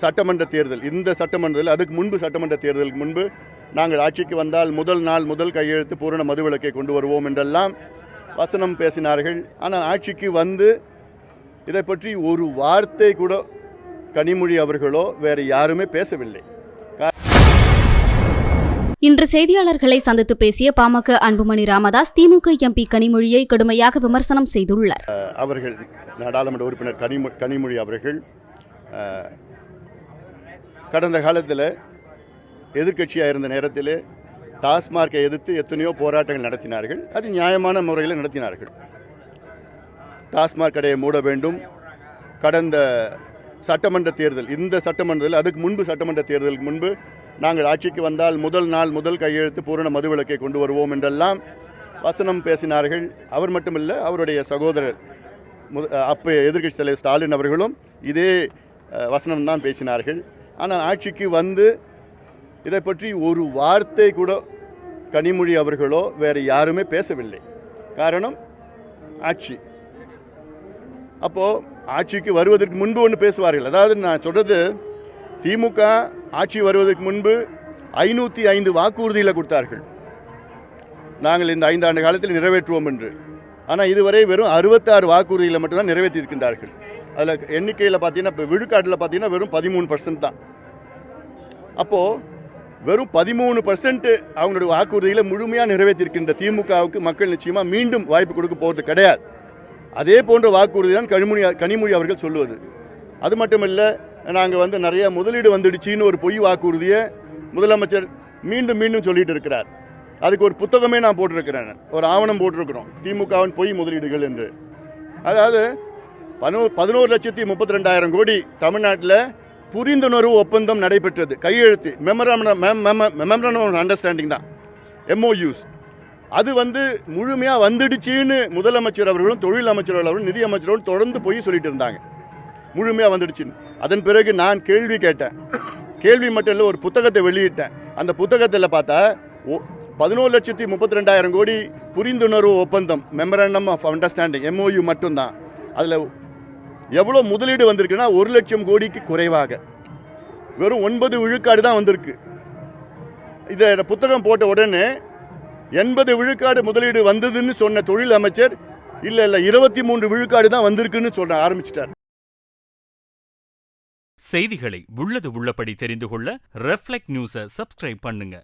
சட்டமன்ற தேர்தல், இந்த சட்டமன்றத்தில் அதுக்கு முன்பு சட்டமன்ற தேர்தலுக்கு முன்பு நாங்கள் ஆட்சிக்கு வந்தால் முதல் நாள் முதல் கையெழுத்து பூரண மதுவிலக்கை கொண்டு வருவோம் என்றெல்லாம் வசனம் பேசினார்கள். ஆனால் ஆட்சிக்கு வந்து இதை பற்றி ஒரு வார்த்தை கூட கனிமொழி அவர்களோ வேறு யாருமே பேசவில்லை. இன்று செய்தியாளர்களை சந்தித்து பேசிய பாமக அன்புமணி ராமதாஸ் திமுக எம்பி கனிமொழியை கடுமையாக விமர்சனம் செய்துள்ளார். அவர்கள் நாடாளுமன்ற உறுப்பினர் கனிமொழி அவர்கள் கடந்த காலத்தில் எதிர்க்கட்சியாக இருந்த நேரத்தில் டாஸ்மார்க்கை எதிர்த்து எத்தனையோ போராட்டங்கள் நடத்தினார்கள். அது நியாயமான முறையில் நடத்தினார்கள். டாஸ்மாக் கடையை மூட வேண்டும். கடந்த சட்டமன்ற தேர்தல், இந்த சட்டமன்றத்தில் அதுக்கு முன்பு சட்டமன்ற தேர்தலுக்கு முன்பு நாங்கள் ஆட்சிக்கு வந்தால் முதல் நாள் முதல் கையெழுத்து பூரண மதுவிலக்கை கொண்டு வருவோம் என்றெல்லாம் வசனம் பேசினார்கள். அவர் மட்டுமல்ல, அவருடைய சகோதரர் அப்போ எதிர்க்கட்சி தலைவர் ஸ்டாலின் அவர்களும் இதே வசனம்தான் பேசினார்கள். ஆனால் ஆட்சிக்கு வந்து இதை பற்றி ஒரு வார்த்தை கூட கனிமொழி அவர்களோ வேறு யாருமே பேசவில்லை. காரணம் ஆட்சி. அப்போது ஆட்சிக்கு வருவதற்கு முன்பு ஒன்று பேசுவார்கள். அதாவது நான் சொல்கிறது, திமுக ஆட்சி வருவதற்கு முன்பு 505 வாக்குறுதியில் கொடுத்தார்கள், நாங்கள் இந்த 5 ஆண்டு காலத்தில் நிறைவேற்றுவோம் என்று. ஆனால் இதுவரை வெறும் 66 வாக்குறுதியில் மட்டும்தான் நிறைவேற்றியிருக்கின்றார்கள். அதில் எண்ணிக்கையில் பார்த்தீங்கன்னா, இப்போ விழுக்காட்டில் பார்த்தீங்கன்னா வெறும் 13% தான். அப்போது வெறும் 13% அவங்களுடைய வாக்குறுதியில் முழுமையாக நிறைவேற்றியிருக்கின்ற திமுகவுக்கு மக்கள் நிச்சயமாக மீண்டும் வாய்ப்பு கொடுக்க போகிறது கிடையாது. அதே போன்ற வாக்குறுதி தான் கனிமொழி அவர்கள் சொல்லுவது. அது மட்டுமில்லை, நாங்கள் நிறைய முதலீடு வந்துடுச்சின்னு ஒரு பொய் வாக்குறுதியை முதலமைச்சர் மீண்டும் மீண்டும் சொல்லிட்டு இருக்கிறார். அதுக்கு ஒரு புத்தகமே நான் போட்டிருக்கிறேன், ஒரு ஆவணம் போட்டிருக்கிறோம், திமுகவின் பொய் முதலீடுகள் என்று. அதாவது 11,32,000 கோடி தமிழ்நாட்டில் புரிந்துணர்வு ஒப்பந்தம் நடைபெற்றது, கையெழுத்து, மெமரண்டம் ஆஃப் அண்டர்ஸ்டாண்டிங் தான், MOUs. அது முழுமையாக வந்துடுச்சின்னு முதலமைச்சர் அவர்களும் தொழில் அமைச்சர் அவர்களும் நிதி அமைச்சர்களும் தொடர்ந்து போய் சொல்லிட்டு இருந்தாங்க, முழுமையாக வந்துடுச்சின்னு. அதன் பிறகு நான் கேள்வி கேட்டேன். கேள்வி மட்டும் இல்லை, ஒரு புத்தகத்தை வெளியிட்டேன். அந்த புத்தகத்தில் பார்த்தா 11,32,000 கோடி புரிந்துணர்வு ஒப்பந்தம், மெமரண்டம் ஆஃப் அண்டர்ஸ்டாண்டிங், MOU மட்டும்தான். அதில் எவ்வளோ முதலீடு வந்திருக்குன்னா 1,00,000 கோடிக்கு குறைவாக வெறும் 9 விழுக்காடு தான் வந்திருக்கு. இதை புத்தகம் போட்ட உடனே 80 விழுக்காடு முதலீடு வந்ததுன்னு சொன்ன தொழில் அமைச்சர் இல்லை 23 விழுக்காடு தான் வந்திருக்குன்னு சொல்ல ஆரம்பிச்சிட்டார். செய்திகளை உள்ளது உள்ளபடி தெரிந்து கொள்ள ரெஃப்ளெக்ட் நியூஸை சப்ஸ்கிரைப் பண்ணுங்க.